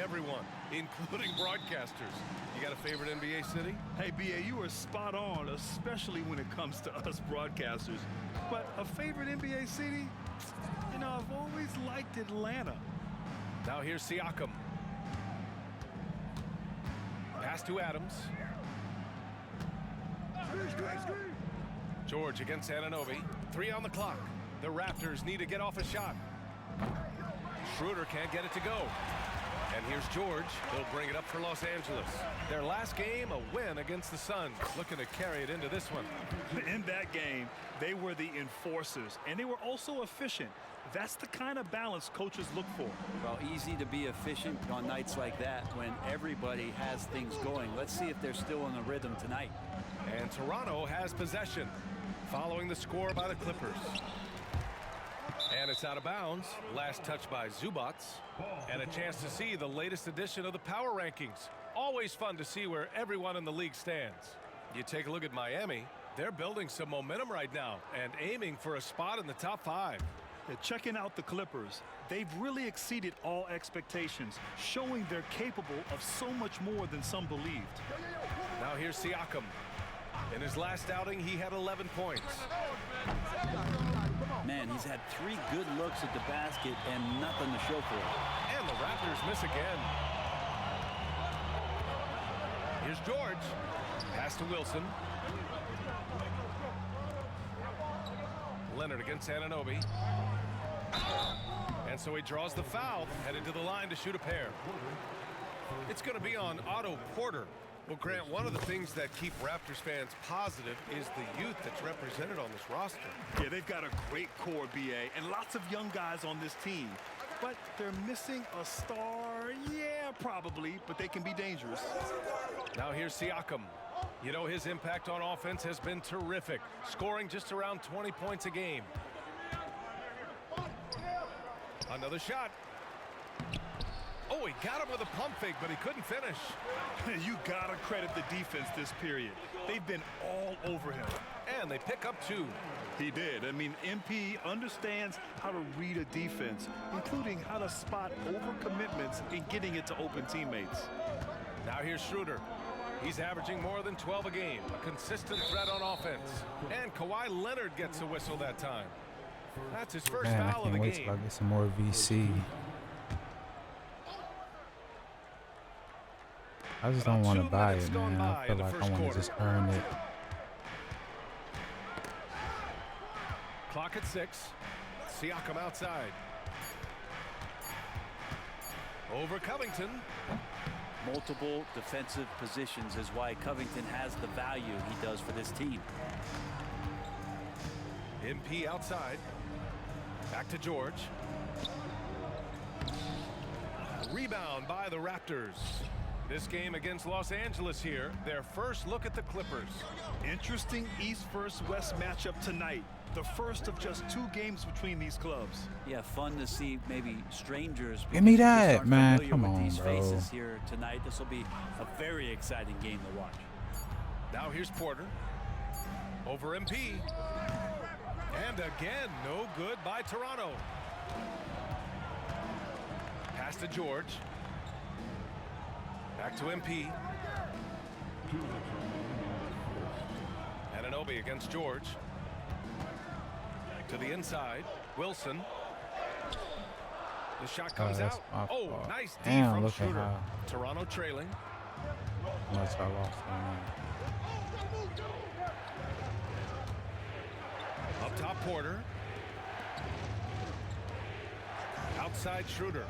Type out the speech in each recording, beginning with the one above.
everyone, including broadcasters. You got a favorite NBA city? Hey, B.A., you are spot on, especially when it comes to us broadcasters. But a favorite NBA city? You know, I've always liked Atlanta. Now here's Siakam. Pass to Adams. George against Anunoby. 3 on the clock. The Raptors need to get off a shot. Schroeder can't get it to go. And here's George. He'll bring it up for Los Angeles. Their last game, a win against the Suns. Looking to carry it into this one. In that game, they were the enforcers, and they were also efficient. That's the kind of balance coaches look for. Well, easy to be efficient on nights like that when everybody has things going. Let's see if they're still in the rhythm tonight. And Toronto has possession, following the score by the Clippers. And it's out of bounds. Last touch by Zubac. And a chance to see the latest edition of the power rankings. Always fun to see where everyone in the league stands. You take a look at Miami. They're building some momentum right now and aiming for a spot in the top 5. Checking out the Clippers, they've really exceeded all expectations, showing they're capable of so much more than some believed. Now here's Siakam. In his last outing, he had 11 points. Man, he's had 3 good looks at the basket and nothing to show for it. And the Raptors miss again. Here's George. Pass to Wilson. Leonard against Anunoby. And so he draws the foul, headed to the line to shoot a pair. It's going to be on Otto Porter. Well, Grant, one of the things that keep Raptors fans positive is the youth that's represented on this roster. Yeah, they've got a great core, B.A., and lots of young guys on this team. But they're missing a star. Yeah, probably, but they can be dangerous. Now here's Siakam. You know, his impact on offense has been terrific, scoring just around 20 points a game. Another shot. Oh, he got him with a pump fake, but he couldn't finish. You gotta credit the defense this period. They've been all over him. And they pick up 2. He did. I mean, MP understands how to read a defense, including how to spot overcommitments and getting it to open teammates. Now here's Schroeder. He's averaging more than 12 a game, a consistent threat on offense. And Kawhi Leonard gets a whistle that time. That's his first foul of the game. I can't wait till I get some more VC. I just don't want to buy it, man. I feel like I want to just earn it. Clock at 6. Siakam outside. Over Covington. Multiple defensive positions is why Covington has the value he does for this team. MP outside. Back to George. Rebound by the Raptors. This game against Los Angeles here, their first look at the Clippers. Interesting East versus West matchup tonight. The first of just 2 games between these clubs. Yeah, fun to see maybe strangers. Give me that, man. Come on, these bro. faces here tonight. This will be a very exciting game to watch. Now here's Porter. Over MP. And again, no good by Toronto. Pass to George. Back to MP. Anunoby against George. To the inside. Wilson. The shot comes out. Oh, nice D from Schroeder. Toronto trailing. Unless I lost Up top, Porter. Outside, Schroeder.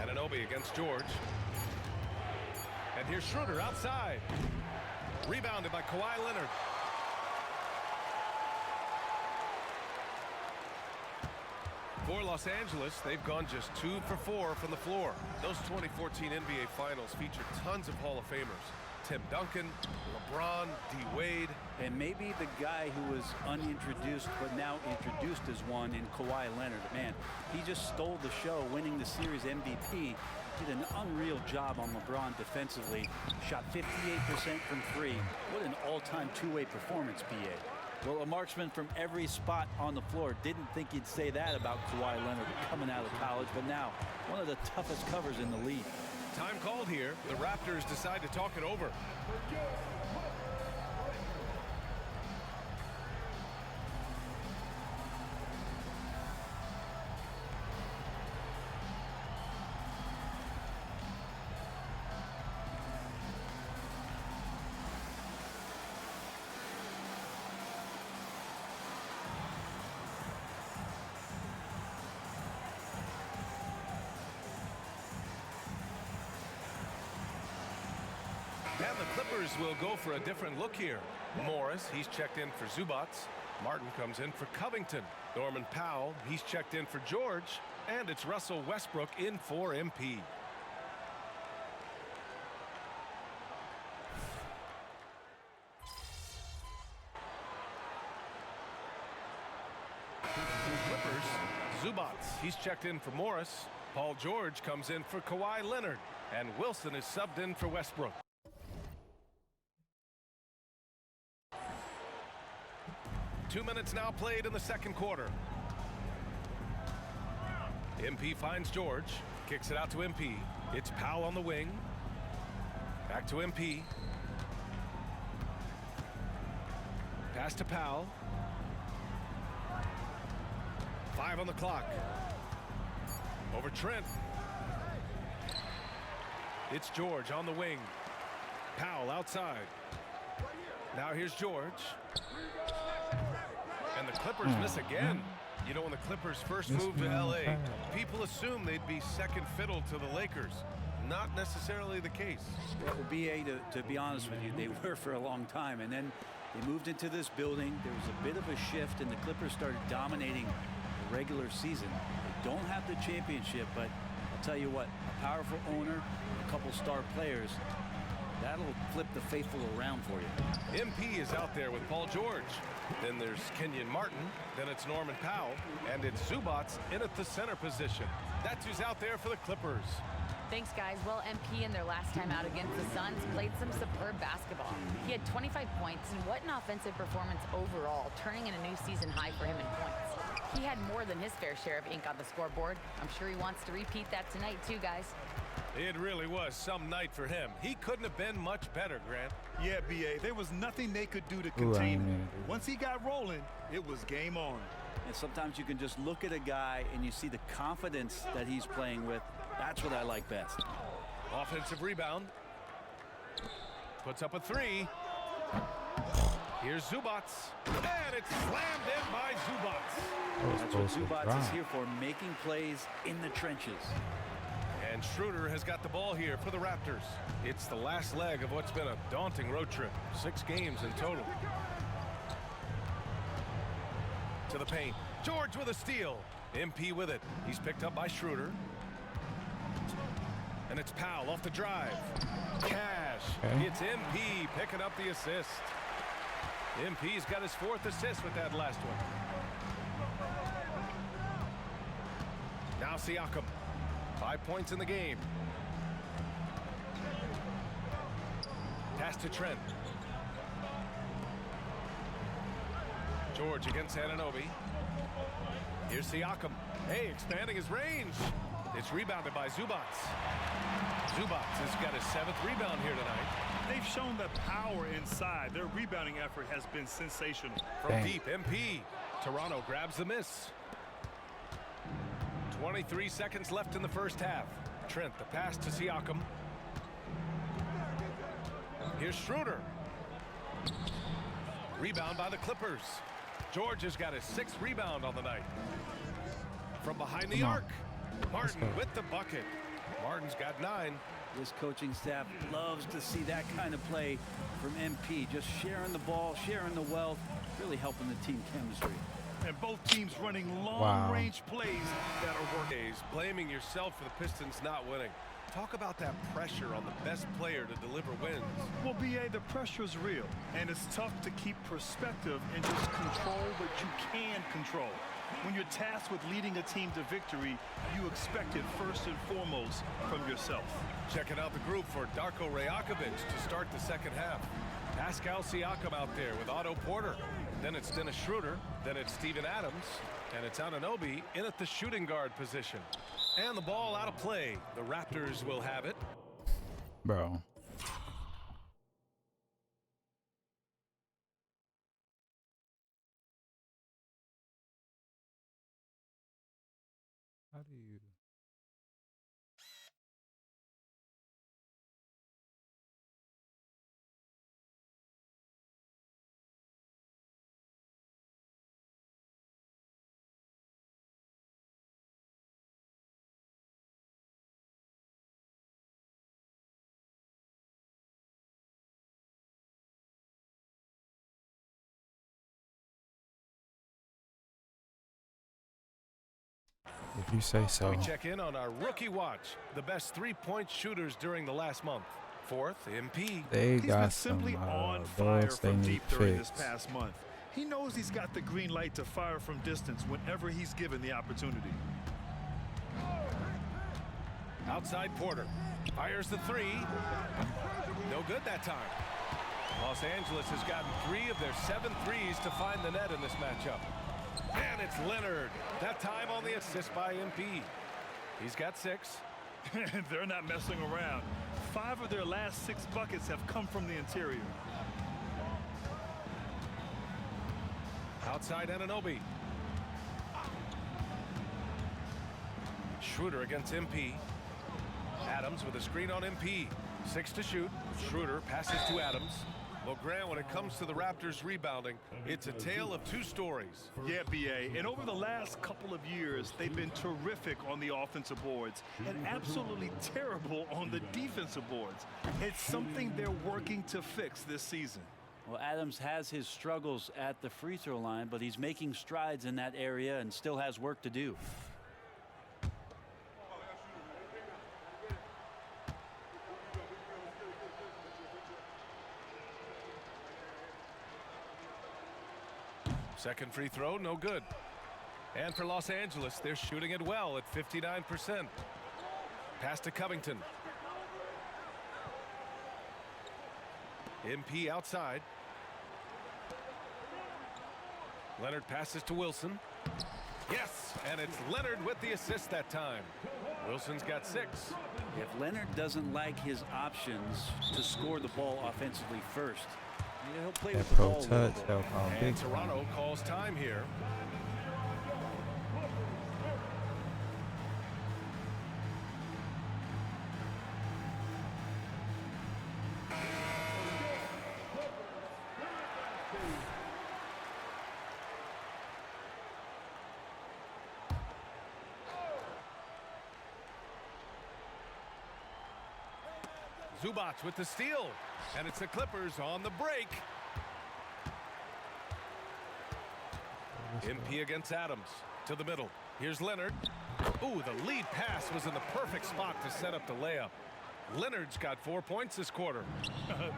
Anunoby against George. And here's Schroeder outside. Rebounded by Kawhi Leonard. For Los Angeles, they've gone just 2 for 4 from the floor. Those 2014 NBA Finals featured tons of Hall of Famers. Tim Duncan, LeBron, D. Wade. And maybe the guy who was unintroduced but now introduced as one in Kawhi Leonard. Man, he just stole the show, winning the series MVP. Did an unreal job on LeBron defensively. Shot 58% from 3. What an all-time two-way performance, B.A. Well, a marksman from every spot on the floor. Didn't think he'd say that about Kawhi Leonard coming out of college, but now one of the toughest covers in the league. Time called here. The Raptors decide to talk it over. And the Clippers will go for a different look here. Morris, he's checked in for Zubats. Martin comes in for Covington. Norman Powell, he's checked in for George. And it's Russell Westbrook in for MP. Clippers, Zubats, he's checked in for Morris. Paul George comes in for Kawhi Leonard. And Wilson is subbed in for Westbrook. 2 minutes now played in the second quarter. MP finds George, kicks it out to MP. It's Powell on the wing. Back to MP. Pass to Powell. 5 on the clock. Over Trent. It's George on the wing. Powell outside. Now here's George. And the Clippers miss again. You know, when the Clippers first moved to L.A., people assumed they'd be second fiddle to the Lakers. Not necessarily the case. Well, BA, to be honest with you, they were for a long time. And then they moved into this building. There was a bit of a shift, and the Clippers started dominating the regular season. They don't have the championship, but I'll tell you what, a powerful owner, a couple star players, that'll flip the faithful around for you. MP is out there with Paul George. Then there's Kenyon Martin. Then it's Norman Powell. And it's Zubats in at the center position. That's who's out there for the Clippers. Thanks, guys. Well, MP in their last time out against the Suns played some superb basketball. He had 25 points, and what an offensive performance overall, turning in a new season high for him in points. He had more than his fair share of ink on the scoreboard. I'm sure he wants to repeat that tonight, too, guys. It really was some night for him. He couldn't have been much better, Grant. Yeah, BA, there was nothing they could do to contain him. Once he got rolling, it was game on. And sometimes you can just look at a guy and you see the confidence that he's playing with. That's what I like best. Offensive rebound. Puts up a three. Here's Zubats. And it's slammed in by Zubats. That's what Zubats is here for, making plays in the trenches. And Schroeder has got the ball here for the Raptors. It's the last leg of what's been a daunting road trip. 6 games in total. To the paint. George with a steal. MP with it. He's picked up by Schroeder. And it's Powell off the drive. Cash. It's MP picking up the assist. MP's got his 4th assist with that last one. Now Siakam. 5 points in the game. Pass to Trent. George against Anunoby. Here's Siakam. Hey, expanding his range. It's rebounded by Zubats. Zubats has got his 7th rebound here tonight. They've shown the power inside. Their rebounding effort has been sensational. From deep, MP. Toronto grabs the miss. 23 seconds left in the first half. Trent, the pass to Siakam. Here's Schroeder. Rebound by the Clippers. George has got his 6th rebound on the night. From behind the arc. Martin with the bucket. Martin's got 9. This coaching staff loves to see that kind of play from MP. Just sharing the ball, sharing the wealth, really helping the team chemistry. And both teams running long-range plays that are working. Blaming yourself for the Pistons not winning. Talk about that pressure on the best player to deliver wins. Well, BA, the pressure is real, and it's tough to keep perspective and just control what you can control. When you're tasked with leading a team to victory, you expect it first and foremost from yourself. Checking out the group for Darko Rajakovic to start the second half. Pascal Siakam out there with Otto Porter. Then it's Dennis Schroeder. Then it's Steven Adams. And it's Anunoby in at the shooting guard position. And the ball out of play. The Raptors will have it. Bro. How do you... If you say so. We check in on our rookie watch. The best three-point shooters during the last month. Fourth, MP. They He's got been simply some on fire bugs they from need deep during fixed. this past month. He knows he's got the green light to fire from distance whenever he's given the opportunity. Outside Porter. Fires the three. No good that time. Los Angeles has gotten 3 of their 7 threes to find the net in this matchup. And it's Leonard. That time on the assist by MP. He's got 6. They're not messing around. 5 of their last 6 buckets have come from the interior. Outside Anunoby. Schroeder against MP. Adams with a screen on MP. 6 to shoot. Schroeder passes to Adams. Well, Grant, when it comes to the Raptors rebounding, it's a tale of 2 stories. Yeah, B.A. And over the last couple of years, they've been terrific on the offensive boards and absolutely terrible on the defensive boards. It's something they're working to fix this season. Well, Adams has his struggles at the free throw line, but he's making strides in that area and still has work to do. Second free throw, no good. And for Los Angeles, they're shooting it well at 59%. Pass to Covington. MP outside. Leonard passes to Wilson. Yes, and it's Leonard with the assist that time. Wilson's got 6. If Leonard doesn't like his options to score the ball offensively first, he'll play with the pro ball a little touch bit. help out And big Toronto time. calls time here. Zubac with the steal, and it's the Clippers on the break. MP against Adams to the middle. Here's Leonard. Ooh, the lead pass was in the perfect spot to set up the layup. Leonard's got 4 points this quarter.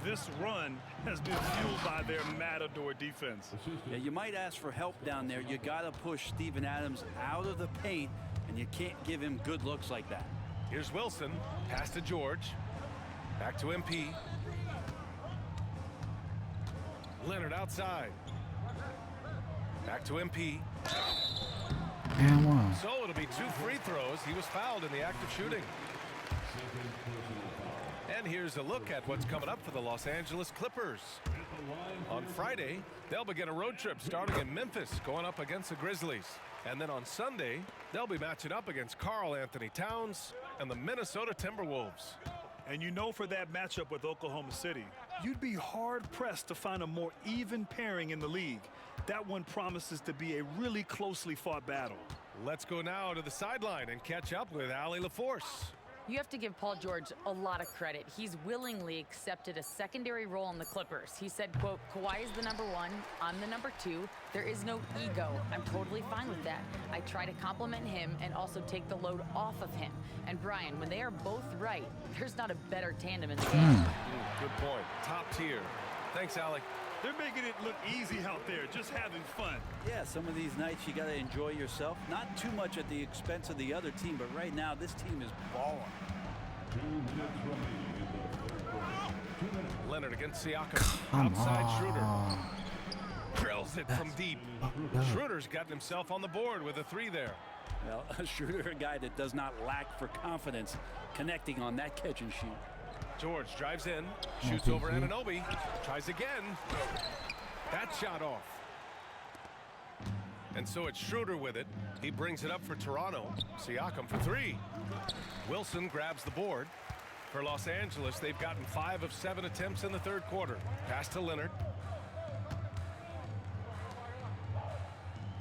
This run has been fueled by their matador defense. Yeah, you might ask for help down there. You got to push Steven Adams out of the paint, and you can't give him good looks like that. Here's Wilson. Pass to George. Back to MP. Leonard outside. Back to MP. And one. So it'll be 2 free throws. He was fouled in the act of shooting. And here's a look at what's coming up for the Los Angeles Clippers. On Friday, they'll begin a road trip starting in Memphis, going up against the Grizzlies. And then on Sunday, they'll be matching up against Karl Anthony Towns and the Minnesota Timberwolves. And you know, for that matchup with Oklahoma City, you'd be hard-pressed to find a more even pairing in the league. That one promises to be a really closely fought battle. Let's go now to the sideline and catch up with Allie LaForce. You have to give Paul George a lot of credit. He's willingly accepted a secondary role in the Clippers. He said, quote, Kawhi is the number 1, I'm the number 2. There is no ego. I'm totally fine with that. I try to compliment him and also take the load off of him. And Brian, when they are both right, there's not a better tandem in the game. Good point. Top tier. Thanks, Allie. They're making it look easy out there, just having fun. Yeah, some of these nights you got to enjoy yourself. Not too much at the expense of the other team, but right now this team is balling. Leonard against Siakam. Come Outside on. Schroeder. drills it from deep. Schroeder's gotten himself on the board with a 3 there. Well, Schroeder, a guy that does not lack for confidence, connecting on that catch and shoot. George drives in, shoots over Anunoby, tries again. That shot off. And so it's Schroeder with it. He brings it up for Toronto. Siakam for 3. Wilson grabs the board. For Los Angeles, they've gotten 5 of 7 attempts in the third quarter. Pass to Leonard.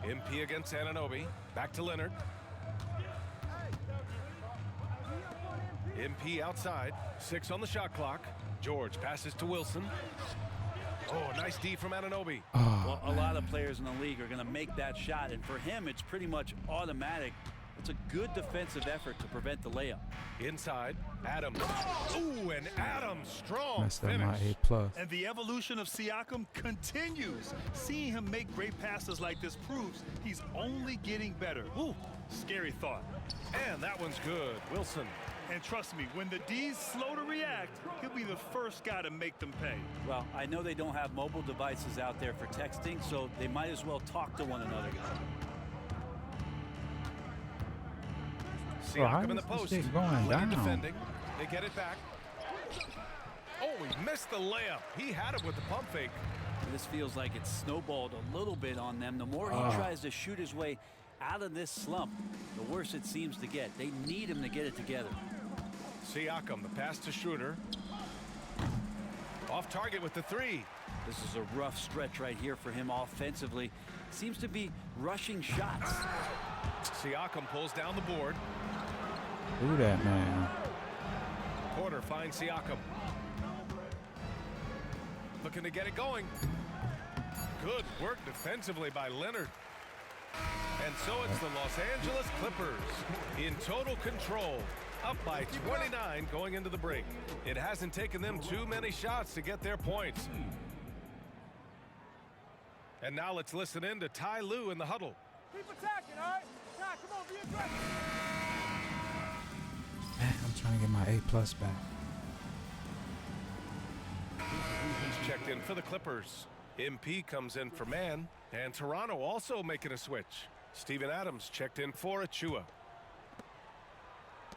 MP against Anunoby. Back to Leonard. MP outside. 6 on the shot clock. George passes to Wilson. Oh, nice D from Anunoby. Well, a lot of players in the league are going to make that shot, and for him, it's pretty much automatic. It's a good defensive effort to prevent the layup. Inside, Adams. Ooh, and Adams strong Messed up finish. my A+. And the evolution of Siakam continues. Seeing him make great passes like this proves he's only getting better. Ooh, scary thought. And that one's good. Wilson. And trust me, when the D's slow to react, he'll be the first guy to make them pay. Well, I know they don't have mobile devices out there for texting, so they might as well talk to one another. Siakam in the post. Going down. Defending. They get it back. Oh, he missed the layup. He had it with the pump fake. This feels like it's snowballed a little bit on them. The more he tries to shoot his way out of this slump, the worse it seems to get. They need him to get it together. Siakam, the pass to Schroeder. Off target with the 3. This is a rough stretch right here for him offensively. Seems to be rushing shots. Siakam pulls down the board. Do that, man. Porter finds Siakam. Looking to get it going. Good work defensively by Leonard. And so it's the Los Angeles Clippers in total control, up by 29 going into the break. It hasn't taken them too many shots to get their points. And now let's listen in to Ty Lue in the huddle. Keep attacking, all right? Nah, come on, be aggressive. Man, I'm trying to get my A+ back. He's checked in for the Clippers. MP comes in for man. And Toronto also making a switch. Steven Adams checked in for Achua.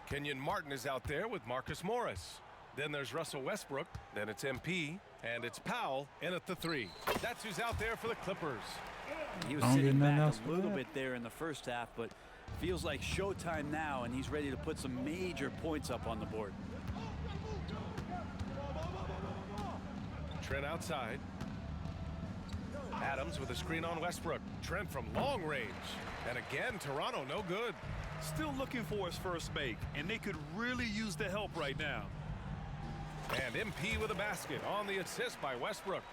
Kenyon Martin is out there with Marcus Morris. Then there's Russell Westbrook. Then it's MP. And it's Powell in at the 3. That's who's out there for the Clippers. He was sitting back a little bit there in the first half, but feels like showtime now, and he's ready to put some major points up on the board. Trent outside. Adams with a screen on Westbrook. Trent from long range. And again, Toronto no good. Still looking for his first make, and they could really use the help right now. And MP with a basket on the assist by Westbrook.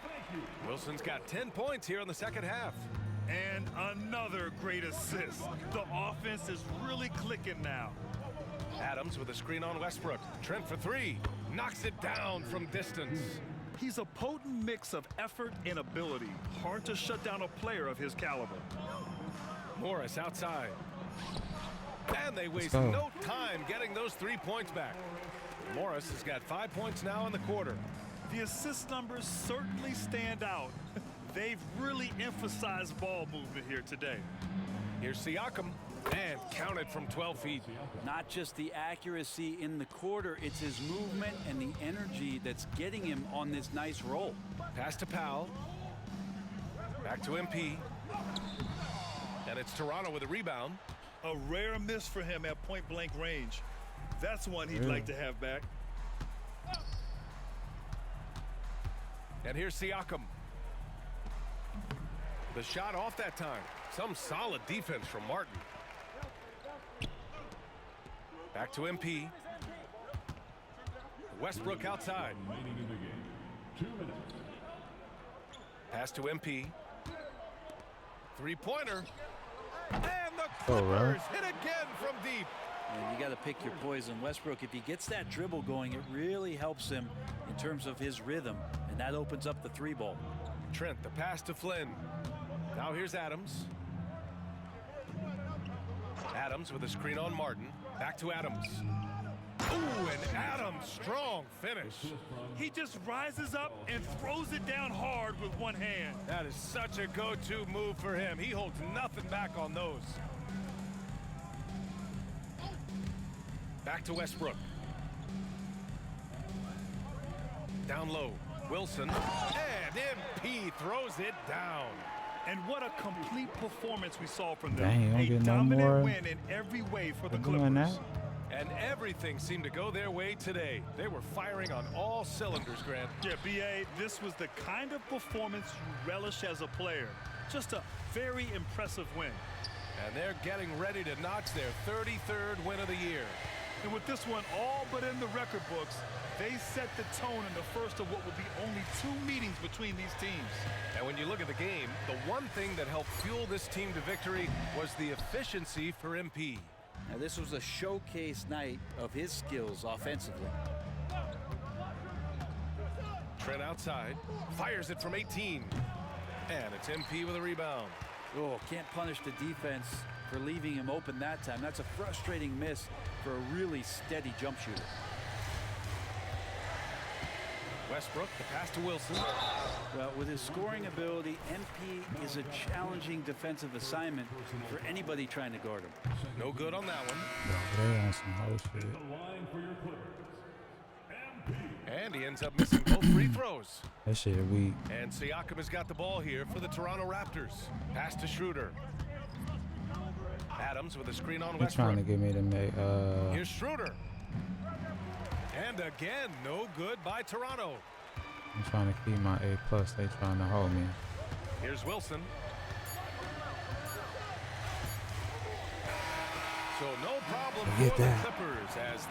Wilson's got 10 points here in the second half. And another great assist. The offense is really clicking now. Adams with a screen on Westbrook. Trent for 3. Knocks it down from distance. He's a potent mix of effort and ability. Hard to shut down a player of his caliber. Morris outside. And they waste no time getting those 3 points back. Morris has got 5 points now in the quarter. The assist numbers certainly stand out. They've really emphasized ball movement here today. Here's Siakam. And counted from 12 feet. Not just the accuracy in the quarter, it's his movement and the energy that's getting him on this nice roll. Pass to Powell. Back to MP. And it's Toronto with a rebound. A rare miss for him at point-blank range. That's one he'd like to have back. And here's Siakam. The shot off that time. Some solid defense from Martin. Back to MP. Westbrook outside. Pass to MP. Three-pointer. And the Clippers hit again from deep. And you got to pick your poison. Westbrook, if he gets that dribble going, it really helps him in terms of his rhythm, and that opens up the 3-ball. Trent, the pass to Flynn. Now here's Adams. Adams with a screen on Martin. Back to Adams. Ooh, and Adams, strong finish. He just rises up and throws it down hard with one hand. That is such a go-to move for him. He holds nothing back on those. Back to Westbrook. Down low, Wilson, and MP throws it down. And what a complete performance we saw from them. Dang, you don't A get no dominant more win in every way for the doing Clippers. that? And everything seemed to go their way today. They were firing on all cylinders, Grant. Yeah, B.A., this was the kind of performance you relish as a player. Just a very impressive win. And they're getting ready to notch their 33rd win of the year. And with this one all but in the record books, they set the tone in the first of what will be only 2 meetings between these teams. And when you look at the game, the one thing that helped fuel this team to victory was the efficiency for MP. Now, this was a showcase night of his skills offensively. Trent outside, fires it from 18. And it's MP with a rebound. Oh, can't punish the defense for leaving him open that time. That's a frustrating miss for a really steady jump shooter. Westbrook, the pass to Wilson. Well, with his scoring ability, MP is a challenging defensive assignment for anybody trying to guard him. No good on that one. They on some whole shit. And he ends up missing both free throws. That shit weak. And Siakam has got the ball here for the Toronto Raptors. Pass to Schroeder. Adams with a screen on They're trying to Westbrook. get me to make Here's Schroeder. And again, no good by Toronto. I'm trying to keep my A+. They trying to hold me. Here's Wilson. So no problem Get for the that. Clippers as